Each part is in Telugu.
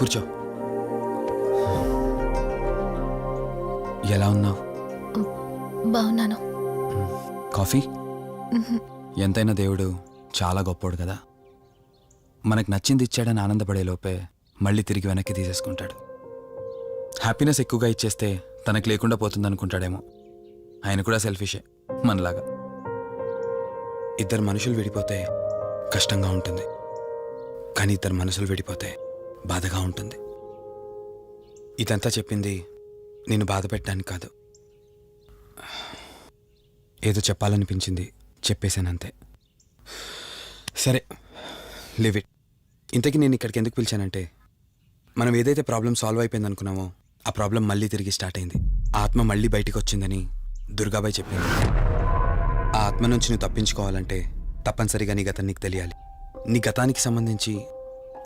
కూర్చో. ఎలా ఉన్నావు? బాగున్నాను. కాఫీ? ఎంతైనా దేవుడు చాలా గొప్పోడు కదా. మనకు నచ్చింది ఇచ్చాడని ఆనందపడే లోపే మళ్ళీ తిరిగి వెనక్కి తీసేసుకుంటాడు. హ్యాపీనెస్ ఎక్కువగా ఇచ్చేస్తే తనకు లేకుండా పోతుందనుకుంటాడేమో. ఆయన కూడా సెల్ఫిషే మనలాగా. ఇద్దరు మనుషులు విడిపోతే కష్టంగా ఉంటుంది, కానీ ఇద్దరు మనసులు విడిపోతే బాధగా ఉంటుంది. ఇదంతా చెప్పింది నేను బాధ పెట్టడానికి కాదు, ఏదో చెప్పాలనిపించింది చెప్పేశానంతే. సరే, లివ్ ఇట్. ఇంతకీ నేను ఇక్కడికి ఎందుకు పిలిచానంటే, మనం ఏదైతే ప్రాబ్లం సాల్వ్ అయిపోయింది అనుకున్నామో ఆ ప్రాబ్లం మళ్ళీ తిరిగి స్టార్ట్ అయింది. ఆ ఆత్మ మళ్ళీ బయటికి వచ్చిందని దుర్గాబాయ్ చెప్పింది. ఆ ఆత్మ నుంచి నువ్వు తప్పించుకోవాలంటే తప్పనిసరిగా నీ గతం నీకు తెలియాలి. నీ గతానికి సంబంధించి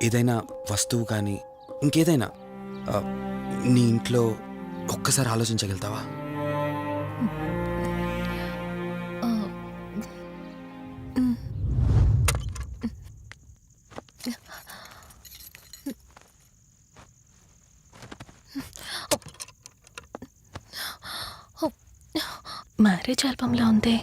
ఏదైనా వస్తువు కానీ ఇంకేదైనా నీ ఇంట్లో ఒక్కసారి ఆలోచించగలుగుతావా? మ్యారేజ్ ఆల్బంలా ఉంది.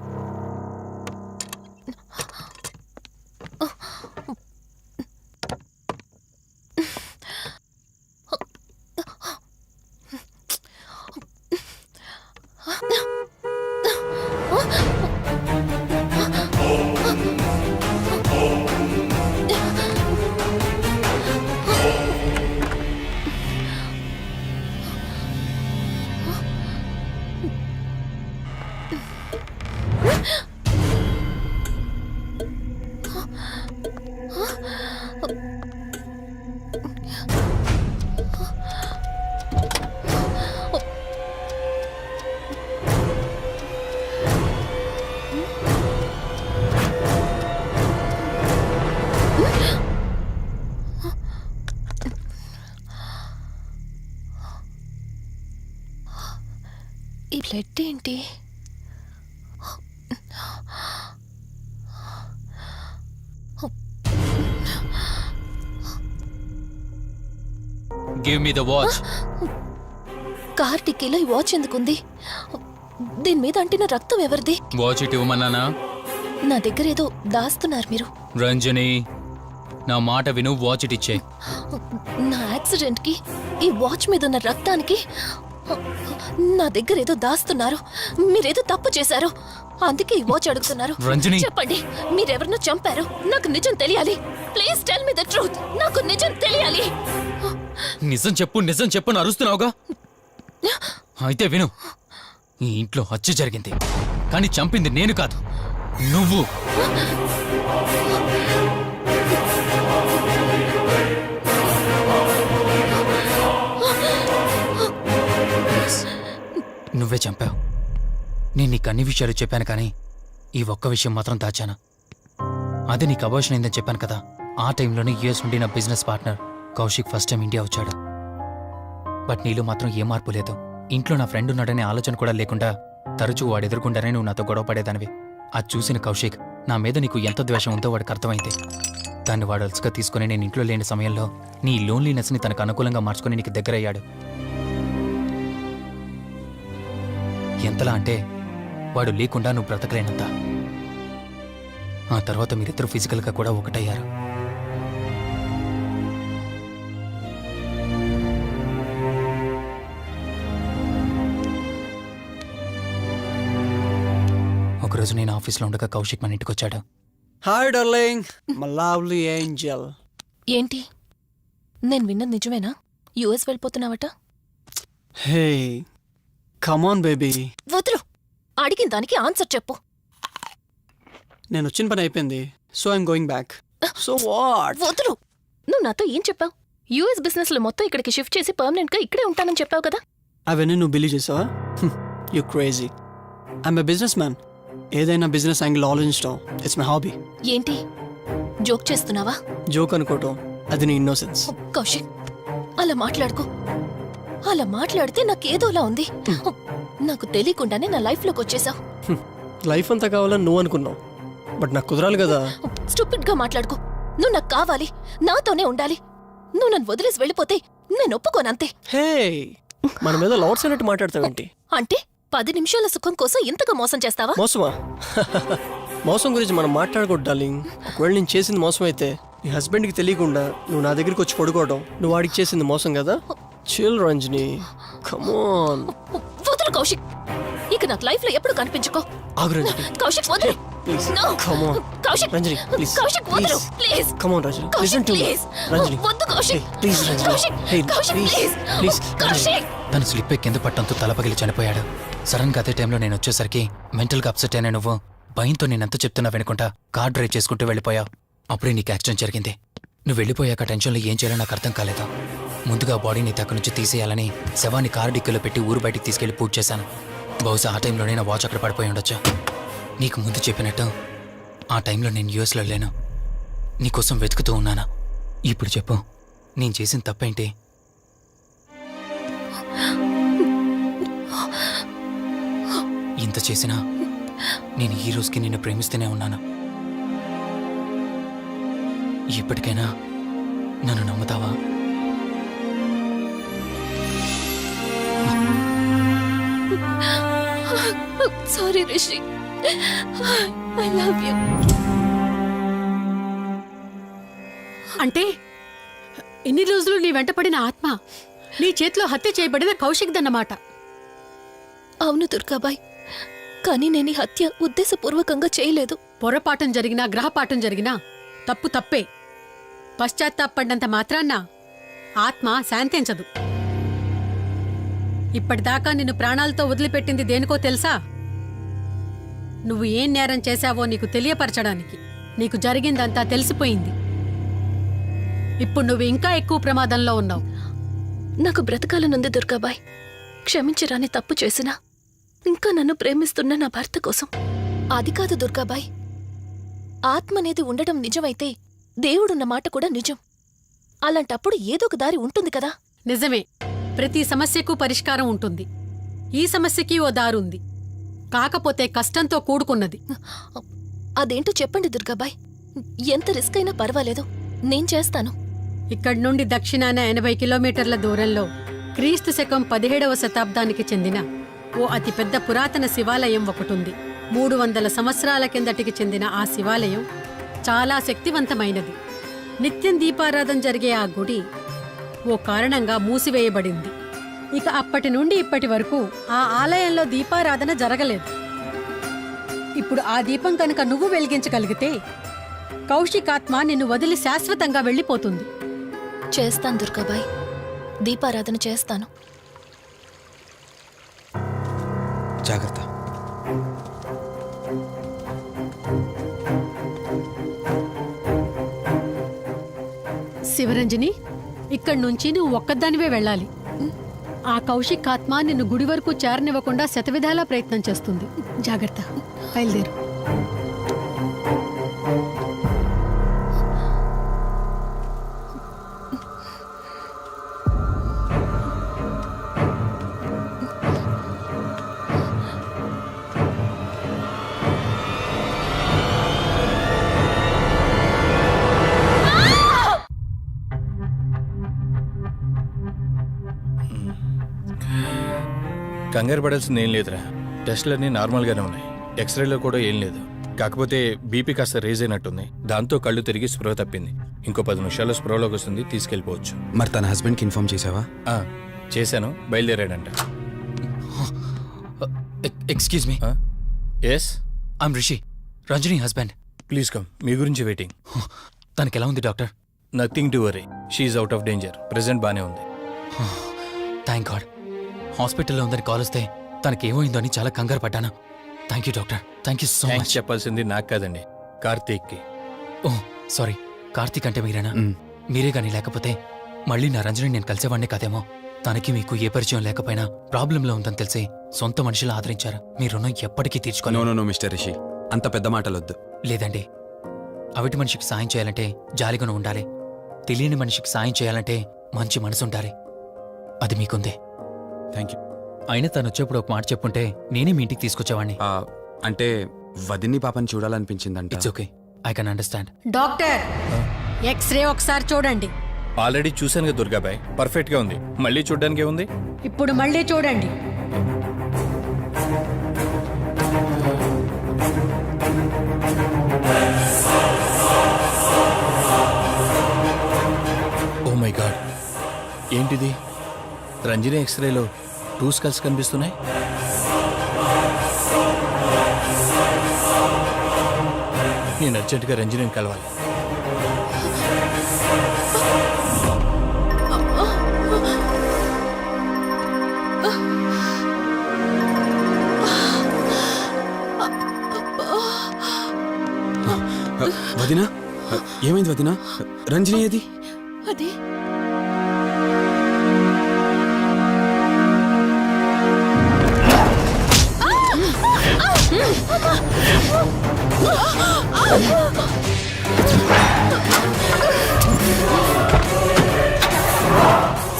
ఈ బ్లడ్ ఏంటి? Give me the watch. Car టిక్కీలో ఈ వాచ్ ఎందుకుంది? దీని మీద అంటిన రక్తం ఎవరిది? వాచ్ ఇటు ఇవ్వమన్నానా? నా దగ్గర ఏదో దాస్తున్నారు మీరు. రంజని, నా మాట విను, వాచ్ ఇటు ఇచ్చే. నా యాక్సిడెంట్ కి ఈ వాచ్ మీద ఉన్న రక్తానికి నా దగ్గర ఏదో దాస్తున్నారు. మీరేదో తప్పు చేశారు, అందుకే ఈ వాచ్ అడుగుతున్నారు. రంజని, చెప్పండి, మీరెవరినో చంపారు. నాకు నిజం తెలియాలి. Please tell me the truth. నాకు నిజం తెలియాలి. నిజం చెప్పు, నిజం చెప్పు అని అరుస్తున్నావుగా. అయితే విను, ఈ ఇంట్లో హత్య జరిగింది, కానీ చంపింది నేను కాదు, నువ్వు. నువ్వే చంపావు. నేను నీకు అన్ని విషయాలు చెప్పాను, కానీ ఈ ఒక్క విషయం మాత్రం దాచాను. అదే నీకు అబార్షన్ అయిందని చెప్పాను కదా. ఆ టైంలోనే యూఎస్ నుండి నా business partner Kaushik first time India వచ్చాడు. బట్ నీలో మాత్రం ఏ మార్పు లేదు. ఇంట్లో నా ఫ్రెండ్ ఉన్నాడనే ఆలోచన కూడా లేకుండా తరచూ వాడు ఎదుర్కొంటానే నువ్వు నాతో గొడవ పడేదానివి. అది చూసిన కౌశిక్ నా మీద నీకు ఎంత ద్వేషం ఉందో వాడికి అర్థమైంది. దాన్ని వాడు అలసుగా తీసుకుని నేను ఇంట్లో లేని సమయంలో నీ లోన్లీనెస్ని తనకు అనుకూలంగా మార్చుకుని నీకు దగ్గరయ్యాడు. ఎంతలా అంటే వాడు లేకుండా నువ్వు బ్రతకలేనంత. ఆ తర్వాత మీరిద్దరు ఫిజికల్గా కూడా ఒకటయ్యారు. ఒకరోజు నేను ఆఫీస్లో ఉండగా కౌశిక్ మన ఇంటికి వచ్చాడు. Hi darling, my lovely angel. ఏంటి, నేను విన్నది నిజమేనా? యుఎస్ వెళ్ళిపోతున్నావట? Hey come on baby. వదులు, అడిగిన దానికి ఆన్సర్ చెప్పు. నేను వచ్చిన పని అయిపోయింది, so I'm going back. So what? వదులు. నువ్వు నాతో ఏం చెప్పావు? యుఎస్ బిజినెస్ లో మొత్తం ఇక్కడికి షిఫ్ట్ చేసి పర్మనెంట్ గా ఇక్కడే ఉంటానని చెప్పావు కదా. అవన్నీ నువ్వు బిలీవ్ చేసావా? You crazy. I'm a business man. ఏదైనా బిజినెస్ యాంగిల్ ఆలోచించడం ఇట్స్ మై హాబీ. ఏంటి, జోక్ చేస్తున్నావా? జోక్ అనుకోవటం అది నీ ఇన్నోసెన్స్. కౌశిక్, అలా మాట్లాడుకో. అలా మాట్లాడితే నాకేదోలా ఉంది. నాకు తెలియకుండానే నా లైఫ్ లోకి వచ్చేసావు. లైఫ్ అంతా కావాలని నువ్వు అనుకున్నావు, బట్ నాకు కుదరాలి కదా. స్టూపిడ్ గా మాట్లాడుకో. నువ్వు నాకు కావాలి, నాతోనే ఉండాలి. నువ్వు నన్ను వదిలేసి వెళ్ళిపోతే నేను ఒప్పుకోనంతే. హే మన మీద లవర్స్ అన్నట్టు మాట్లాడతావేంటి? అంటే 10 నిమిషాల సుఖం కోసం ఇంతగా మోసం చేస్తావా? మోసమా? మోసం గురించి మనం మాట్లాడకూడదు డార్లింగ్. ఒకవేళ నేను చేసింది మోసం అయితే నీ హస్బెండ్కి తెలియకుండా నువ్వు నా దగ్గరికి వచ్చి పడుకోవడం నువ్వు వాడికి చేసింది మోసం కదా? Chill Ranjani, come on. వదులు కౌశిక్, ఇక నాకు లైఫ్ లో ఎప్పుడు కనిపించుకో. ఆగు రంజని, కౌశిక్ వదులు. Please. No. Come on Kaushik, Ranjani, please. Kaushik వదులు please. Come on Ranjani, Kaushik, listen to me. please. Ranjani, వద్దు Kaushik. Please Ranjani. Kaushik, Hey, Kaushik, please, please. please, Kaushik. తను స్లిప్ కింద పట్టంతో తల పగిలి చనిపోయాడు. సడన్ గా అదే టైంలో నేను వచ్చేసరికి మెంటల్ గా అప్సెట్ అయినా నువ్వు భయంతో నేనెంత చెప్తున్నా వెనుకుంటా కార్ డ్రైవ్ చేసుకుంటూ వెళ్ళిపోయావు. అప్పుడే నీకు యాక్సిడెంట్ జరిగింది. నువ్వు వెళ్ళిపోయాక టెన్షన్లో ఏం చేయాలో నాకు అర్థం కాలేదు. ముందుగా బాడీని అక్కడి నుంచి తీసేయాలని శవాన్ని కారు డిక్కీలో పెట్టి ఊరు బయటికి తీసుకెళ్లి పూజ చేశాను. బహుశా ఆ టైంలోనే నా వాచ్ అక్కడ పడిపోయి ఉండొచ్చు. నీకు ముందు చెప్పినట్టు ఆ టైంలో నేను యూఎస్లో లేను. నీకోసం వెతుకుతూ ఉన్నాను. ఇప్పుడు చెప్పు, నేను చేసిన తప్పేంటి? ఇంత చేసినా నేను ఈ రోజుకి నిన్ను ప్రేమిస్తూనే ఉన్నాను. ఇప్పటికైనా నన్ను నమ్ముతావా? Sorry Rishi, I love you. అంటే ఇన్ని రోజులు నీ వెంటపడిన ఆత్మ నీ చేతిలో హత్య చేయబడిన కౌశిక్ దన్నమాట. అవును దుర్గాబాయ్, కానీ నేను ఈ హత్య ఉద్దేశపూర్వకంగా చేయలేదు. పొరపాఠం జరిగినా గ్రహపాఠం జరిగినా తప్పు తప్పే. పశ్చాత్తాపడినంత మాత్రాన్న ఆత్మ శాంతించదు. ఇప్పటిదాకా నిన్ను ప్రాణాలతో వదిలిపెట్టింది దేనికో తెలుసా? నువ్వు ఏం నేరం చేశావో నీకు తెలియపరచడానికి. నీకు జరిగిందంతా తెలిసిపోయింది. ఇప్పుడు నువ్వు ఇంకా ఎక్కువ ప్రమాదంలో ఉన్నావు. నాకు బ్రతకాలనుంది దుర్గాబాయ్. క్షమించరాని తప్పు చేసినా ఇంకా నన్ను ప్రేమిస్తున్న నా భర్త కోసం. అది కాదు దుర్గాబాయ్, ఆత్మ అనేది ఉండడం నిజమైతే దేవుడున్న మాట కూడా నిజం. అలాంటప్పుడు ఏదో ఒక దారి ఉంటుంది కదా. నిజమే, ప్రతి సమస్యకు పరిష్కారం ఉంటుంది. ఈ సమస్యకి ఓ దారుంది, కాకపోతే కష్టంతో కూడుకున్నది. అదేంటో చెప్పండి దుర్గాబాయ్. ఎంత రిస్క్ అయినా పర్వాలేదు, నేను చేస్తాను. ఇక్కడి నుండి దక్షిణాన 80 కిలోమీటర్ల దూరంలో క్రీస్తు శకం 17వ శతాబ్దానికి చెందిన ఓ అతిపెద్ద పురాతన శివాలయం ఒకటుంది. 300 సంవత్సరాల కిందటికి చెందిన ఆ శివాలయం చాలా శక్తివంతమైనది. నిత్యం దీపారాధన జరిగే ఆ గుడి ఓ కారణంగా మూసివేయబడింది. ఇక అప్పటి నుండి ఇప్పటి వరకు ఆ ఆలయంలో దీపారాధన జరగలేదు. ఇప్పుడు ఆ దీపం కనుక నువ్వు వెలిగించగలిగితే కౌశికాత్మ నిన్ను వదిలి శాశ్వతంగా వెళ్ళిపోతుంది. చేస్తాను దుర్గాబాయ్, దీపారాధన చేస్తాను. జాగ్రత్త. శివరంజని, ఇక్కడి నుంచి నువ్వు ఒక్కదానివే వెళ్ళాలి. ఆ కౌశిక్ ఆత్మ నిన్ను గుడి వరకు చేరనివ్వకుండా శతవిధాలా ప్రయత్నం చేస్తుంది. జాగ్రత్త, బయలుదేరు. కంగారు పడాల్సింది ఏం లేదురా. టెస్టులన్నీ నార్మల్గానే ఉన్నాయి. ఎక్స్రేలో కూడా ఏం లేదు. కాకపోతే బీపీ కాస్త రేజ్ అయినట్టుంది. దాంతో కళ్ళు తిరిగి స్పృహ తప్పింది. ఇంకో 10 నిమిషాల్లో స్పృహలోకి వస్తుంది, తీసుకెళ్ళిపోవచ్చు. మరి తన హస్బెండ్కి ఇన్ఫార్మ్ చేసావా? చేశాను, బయలుదేరాడంట. Excuse me, yes, I'm Rishi, Ranjani husband. Please come. మీ గురించి వెయిటింగ్. తనకి ఎలా ఉంది doctor? Nothing to worry, she's out of danger. Present బానే ఉంది. Thank god. హాస్పిటల్లో ఉందని కాల్ వస్తే తనకేమైందో అని చాలా కంగారు పడ్డాను. Thank you doctor, thank you so thanks much. చెప్పాల్సింది నాకు కాదండి, కార్తీక్కి. ఓ సారీ, కార్తీక్ అంటే మీరేనా? మ్. మీరే కానీ లేకపోతే మళ్ళీ నా రంజని నేను కలిసేవాడినే కాదేమో. తనకి మీకు ఏ పరిచయం లేకపోయినా ప్రాబ్లంలో ఉందని తెలిసి సొంత మనుషులు ఆదరించారు. మీ రుణం ఎప్పటికీ నో తీర్చుకోను. నో మిస్టర్ రిషి, అంత పెద్ద మాటలొద్దు. లేదండి, అవిటి మనిషికి సాయం చేయాలంటే జాలిగుణం ఉండాలి. తెలియని మనిషికి సాయం చేయాలంటే మంచి మనసు ఉండాలి. అది మీకుంది. Thank you. అయినా తను వచ్చేప్పుడు ఒక మాట చెప్పుంటే నేనే మీ ఇంటికి తీసుకొచ్చేవాడిని. అంటే వదిన్ని పాపని చూడాలనిపించిందంట. It's okay, I can understand. Doctor, x-ray ఒకసారి చూడండి. ఆల్రెడీ చూశాను కదా దుర్గాబాయ్, పర్ఫెక్ట్గా ఉంది. మళ్ళీ చూడ్డానికి ఏముంది? ఇప్పుడు మళ్ళీ చూడండి. ఓ మై గాడ్, ఏంటిది? రంజని ఎక్స్రేలో 2 స్కల్స్ కనిపిస్తున్నాయి. నేను అర్జెంటుగా రంజనిని కలవాలి. వదినా, ఏమైంది వదినా? రంజని ఏది? అది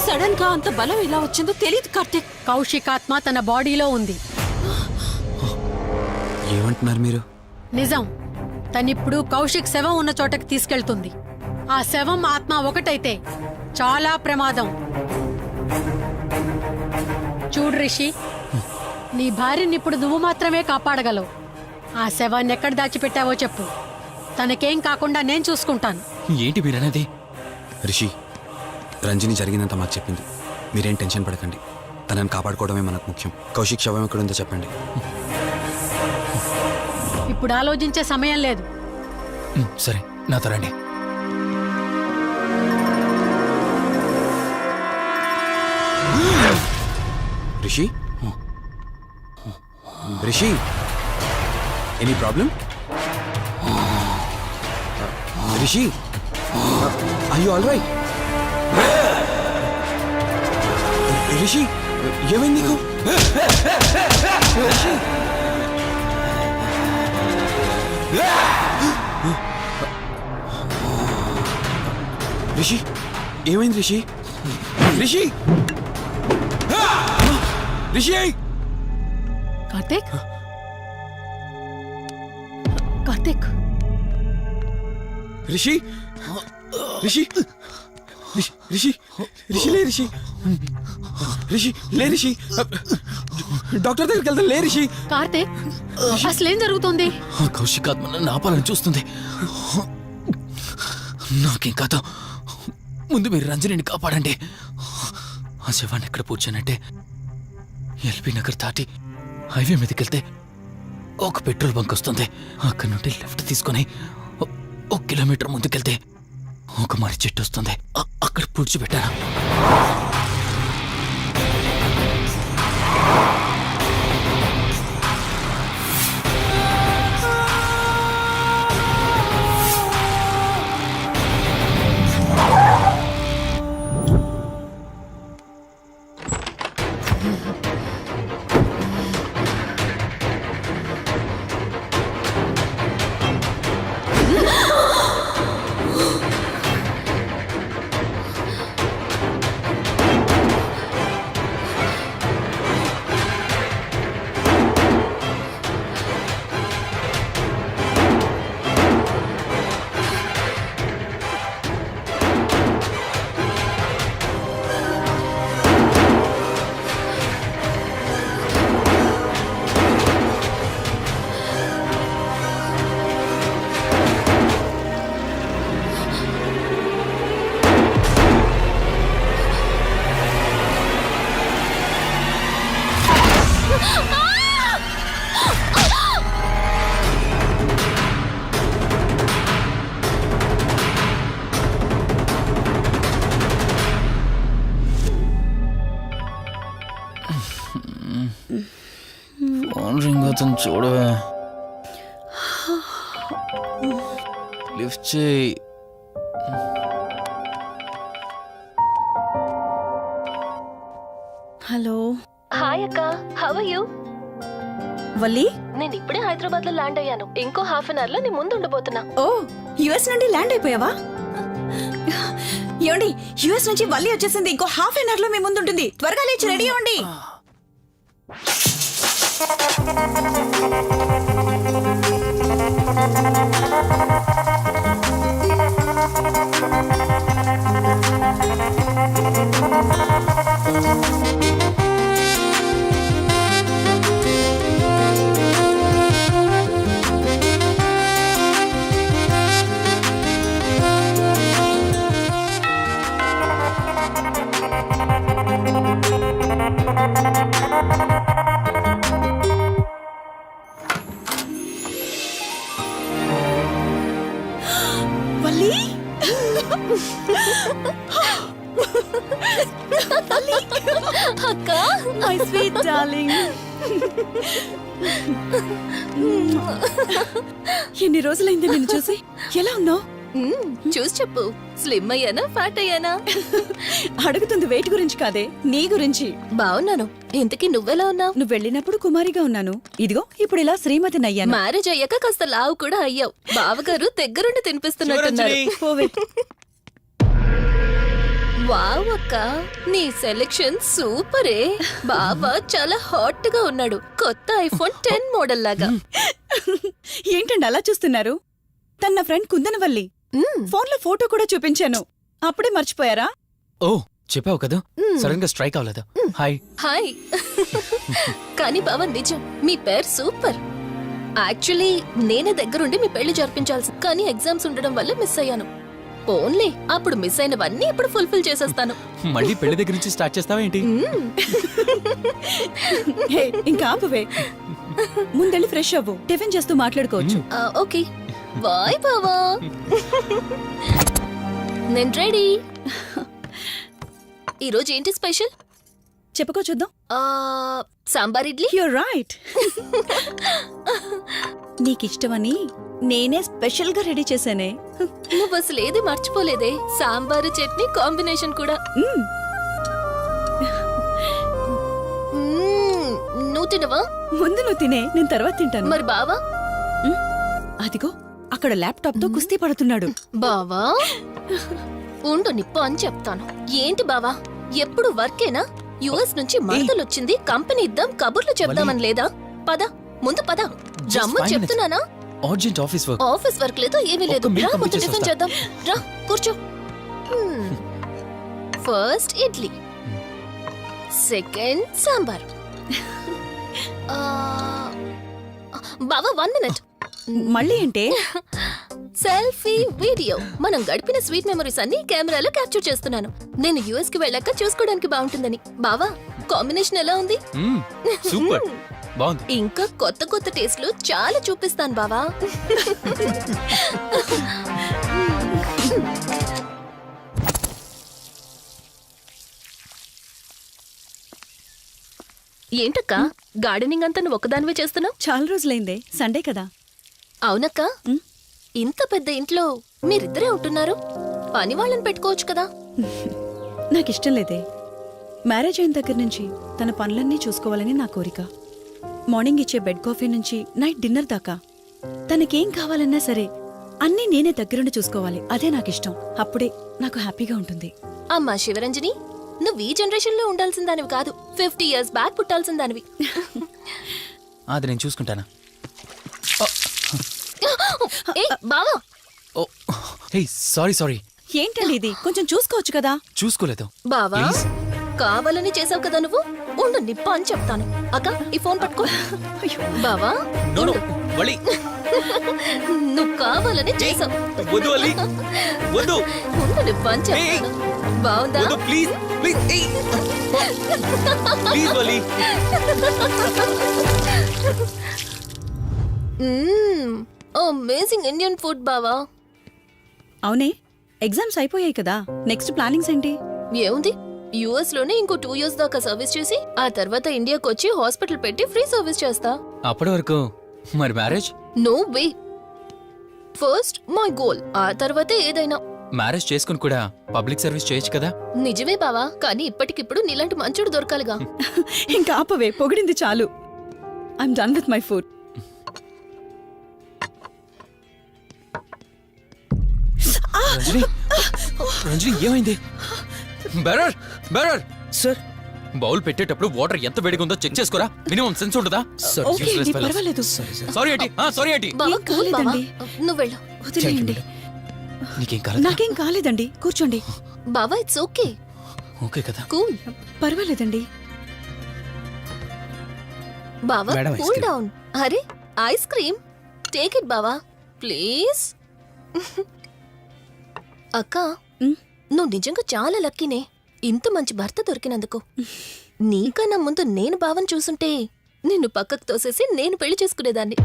సడన్ గా అంత బలం ఎలా వచ్చిందో తెలియదు కార్తీక్. కౌశికాత్మ తన బాడీలో ఉంది. ఏమంటున్నారు మీరు? నిజం. తనిప్పుడు కౌశిక్ శవం ఉన్న చోటకి తీసుకెళ్తుంది. ఆ శవం ఆత్మ ఒకటైతే చాలా ప్రమాదం. చూడు రిషి, నీ భార్యని ఇప్పుడు నువ్వు మాత్రమే కాపాడగలవు. ఆ శవాన్ని ఎక్కడ దాచిపెట్టావో చెప్పు. తనకేం కాకుండా నేను చూసుకుంటాను. ఏంటి మీరనేది? రిషి, రంజని జరిగిందంతా మాకు చెప్పింది. మీరేం టెన్షన్ పడకండి. తనని కాపాడుకోవడమే మనకు ముఖ్యం. కౌశిక్ శవం ఎక్కడుందో చెప్పండి. ఇప్పుడు ఆలోచించే సమయం లేదు. సరే, నాతో రండి. Rishi, Rishi, any problem? Rishi, are you all right? Rishi, ఏమైంది నీకు? రిషి, రిషి, ఏమైంది రిషి? రిషి, రిషి, కార్తీక్, కార్తీక్, రిషి, రిషి, రిషి, రిషి, లే రిషి, రిషి, లే రిషి, డాక్టర్ దగ్గరికి వెళ్తాం. లే రిషి. కార్తీక్, అసలేం జరుగుతుంది? కౌశికాత్మ నన్ను ఆపాలని చూస్తుంది. నాకేం కాదు. ముందు మీరు రంజనిని కాపాడండి. ఆ శవాన్ని ఎక్కడ పూడ్చానంటే ఎల్బీ నగర్ దాటి హైవే మీదకి వెళ్తే ఒక పెట్రోల్ బంక్ వస్తుంది. అక్కడి నుండి లెఫ్ట్ తీసుకొని 1 కిలోమీటర్ ముందుకెళ్తే ఒక మర్రి చెట్టు వస్తుంది. అక్కడ పూడ్చిపెట్టాను. ఫోన్ రింగ్ అవుతుంది, చూడవే. లిఫ్ట్ చేయి. హలో హాయ్ అక్క, హౌ ఆర్ యు? వల్లి. నేను ఇప్పుడే హైదరాబాద్ లో ల్యాండ్ అయ్యాను. ఇంకో హాఫ్ అన్ అవర్ లో నీ ముందు ఉండబోతున్నా. ఓ, యుఎస్ నుండి ల్యాండ్ అయిపోయావా? ఏమండి, యుఎస్ నుంచి వల్లి వచ్చేసింది. ఇంకో హాఫ్ అన్ అవర్ లో మీ ముందు ఉంటుంది. త్వరగా లేచి రెడీ అవ్వండి. అక్క మై స్వీట్ డార్లింగ్. ఎన్ని రోజులైంది నిన్ను చూసి. ఎలా ఉన్నావు? చూసి చెప్పు, స్లిమ్ అయ్యానా ఫ్యాట్ అయ్యానా? అడుగుతుంది వెయిట్ గురించి కాదే, నీ గురించి. బాగున్నాను. ఇంతకీ నువ్వెలా ఉన్నావు? నువ్వు వెళ్ళినప్పుడు కుమారిగా ఉన్నాను, ఇదిగో ఇప్పుడు ఇలా శ్రీమతిని అయ్యాను. మ్యారేజ్ అయ్యాక కాస్త లావు కూడా అయ్యావు. బావగారు దగ్గరుండి తినిపిస్తున్నట్టున్నారు. పోవే. వావ్ అక్క, నీ సెలెక్షన్ సూపరే. బావ చాలా హాట్ గా ఉన్నాడు, కొత్త ఐఫోన్ 10 మోడల్ లాగా. ఏంటండి అలా చూస్తున్నారు? తన నా ఫ్రెండ్ కుందనవల్లి. ఫోన్ లో ఫోటో కూడా చూపించాను, అప్పుడే మర్చిపోయారా? ఓ చెప్పావు కదా, సడన్ గా స్ట్రైక్ అవ్వలేదు. హాయ్. హాయ్. కానీ బావ నిజం, మీ పేరు సూపర్. యాక్చువల్లీ నేనే దగ్గరుండి మీ పెళ్లి జరిపించాల్సి, కానీ ఎగ్జామ్స్ ఉండడం వల్ల మిస్ అయ్యాను. పోన్లే, అప్పుడు మిస్ అయినవన్నీ ఇప్పుడు ఫుల్ఫిల్ చేసేస్తాను. మళ్ళీ పెళ్లి దగ్గర నుంచి స్టార్ట్ చేస్తావా ఏంటి? హే, ఇంకా ఆపువే. ముందెళ్ళి ఫ్రెష్ అవ్వు, టిఫిన్ చేస్తూ మాట్లాడుకోవచ్చు. ఓకే బాయ్ బావా. నేను రెడీ. ఈరోజు ఏంటి స్పెషల్? చెప్పుకో చూద్దాం. సాంబార్ ఇడ్లీ. You're right. నీకిష్టమని నేనే స్పెషల్ గా రెడీ చేశానే. నువ్వు అసలు ఏది మర్చిపోలేదే, సాంబారు చట్నీ కాంబినేషన్ కూడా. నువ్వు తినవా? ముందు నువ్వు తినే, నేను తర్వాత తింటాను. మరి బావా? అదిగో అక్కడ ల్యాప్టాప్ తో కుస్తీ పడుతున్నాడు. బావా ఉండు, నిప్పు అని చెప్తాను. ఏంటి బావా, ఎప్పుడు వర్కేనా? యుఎస్ నుంచి మరదలొచ్చింది, కంపెనీ ఇద్దాం, కబుర్లు చెప్దామని లేదా? పద ముందు పద. జమ్ము చెప్తున్నానా? Urgent office work. Office work లేదు, ఏమీ లేదు. ఒక్క రా meal ముందు complete టిఫిన్ చేసి చేద్దాం. రా కూర్చో. First idli, second sambar. బావా 1 మినిట్. మళ్ళీ అంటే సెల్ఫీ వీడియో. మనం గడిపిన స్వీట్ మెమరీస్ అన్ని కెమెరాలో క్యాప్చర్ చేస్తున్నాను. నేను యుఎస్ కి వెళ్ళాక చూసుకోవడానికి బాగుంటుందని. బావా కాంబినేషన్ ఎలా ఉంది? సూపర్, బాగుంది. ఇంకా కొత్త కొత్త టేస్ట్లు చాలా చూపిస్తాను బావా. ఏంటక్క, గార్డెనింగ్ అంతా నువ్వు ఒక్కదానివే చేస్తున్నావు? చాలా రోజులైందే, సండే కదా. అవునక్క, ఇంత పెద్ద ఇంట్లో మీరిద్దరే ఉంటున్నారు, పని వాళ్ళని పెట్టుకోవచ్చు కదా. నాకిష్టం లేదే. మ్యారేజ్ అయిన దగ్గర నుంచి తన పనులన్నీ చూసుకోవాలని నా కోరిక. మార్నింగ్ ఇచ్చే బెడ్ కాఫీ నుంచి నైట్ డిన్నర్ దాకా తనకేం కావాలన్నా సరే అన్నీ నేనే దగ్గరుండి చూసుకోవాలి. అదే నాకిష్టం. అప్పుడే నాకు హ్యాపీగా ఉంటుంది. అమ్మా శివరంజని, నువ్వు ఈ జనరేషన్ లో ఉండాల్సిన దానివి కాదు, 50 years బ్యాక్ పుట్టాల్సిన దానివి. అది నేను చూసుకుంటానా? ఏయ్ బావా. ఓ హే, సారీ. ఏంటండి ఇది, కొంచెం చూసుకోవచ్చు కదా. చూసుకోలేదు. బావా Please. కావాలని చేసావు కదా నువ్వు. ఉండు నిప్ప అని చెప్తాను. అక్క ఈ ఫోన్ పట్టుకో. బావా నో నో, ఉండు. వలి నువ్వు కావాలని చేసావు. వద్దు వలి, వద్దు. ఉండు నిప్ప అని చెప్తాను. బావుందా? వద్దు ప్లీజ్, ప్లీజ్. ప్లీజ్ వలి. అమేజింగ్ ఇండియన్ ఫుడ్ బావా. అవునే, ఎగ్జామ్స్ అయిపోయాయి కదా, నెక్స్ట్ ప్లానింగ్స్ ఏంటి? ఏముంది, యుఎస్ లోనే ఇంకో 2 years దాకా సర్వీస్ చేసి ఆ తర్వాత ఇండియాకి వచ్చి హాస్పిటల్ పెట్టి ఫ్రీ సర్వీస్ చేస్తా. అప్పటి వరకు మరి marriage? No way. First my goal, ఆ తర్వాతే ఏదైనా. మ్యారేజ్ చేసుకుని కూడా పబ్లిక్ సర్వీస్ చేయొచ్చు కదా. నిజమే బావా, కానీ ఇప్పటికిప్పుడు నీలాంటి మంచుడు దొరకాలిగా. ఇంకా ఆపవే, పొగిడింది చాలు. I'm done with my food. Ranjani ఏమైంది? బెరర్ బెరర్ సార్ బౌల్ పెట్టేటప్పుడు వాటర్ ఎంత వేడిగా ఉందో చెక్ చేసుకోరా. మినిమం సెన్స్ ఉంటుందా? ఓకే అండి, పర్వాలేదు. సారీ ఏంటి, సారీ ఏంటి. బావా ఏం కూల్ బావా. కాలేదండి. నువ్వు వెళ్ళు. వదిలేయండి. నీకేం కాలేదు? నాకేం కాలేదండి, కూర్చోండి. బావా ఇట్స్ ఓకే, ఓకే కదా. కూల్. పర్వాలేదండి. బావా Madam, ice cool cream. Down. అరే ఐస్ క్రీమ్, టేక్ ఇట్ బావా ప్లీజ్. అక్క ఉమ్, నువ్వు నిజంగా చాలా లక్కీనే, ఇంత మంచి భర్త దొరికినందుకు. నీకన్నా ముందు నేను బావని చూసుంటే నిన్ను పక్కకు తోసేసి నేను పెళ్లి చేసుకునేదాన్ని.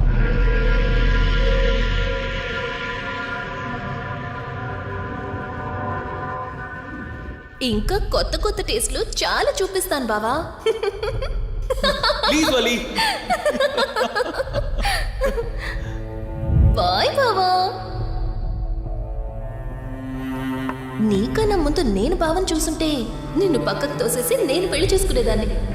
ఇంకా కొత్త కొత్త టేస్ట్లు చాలా చూపిస్తాను బావా. Please Vali. బాయ్ బావా. నీకన్నా ముందు నేను బావని చూసుంటే నిన్ను పక్కకు తోసేసి నేను పెళ్లి చేసుకునేదాన్ని.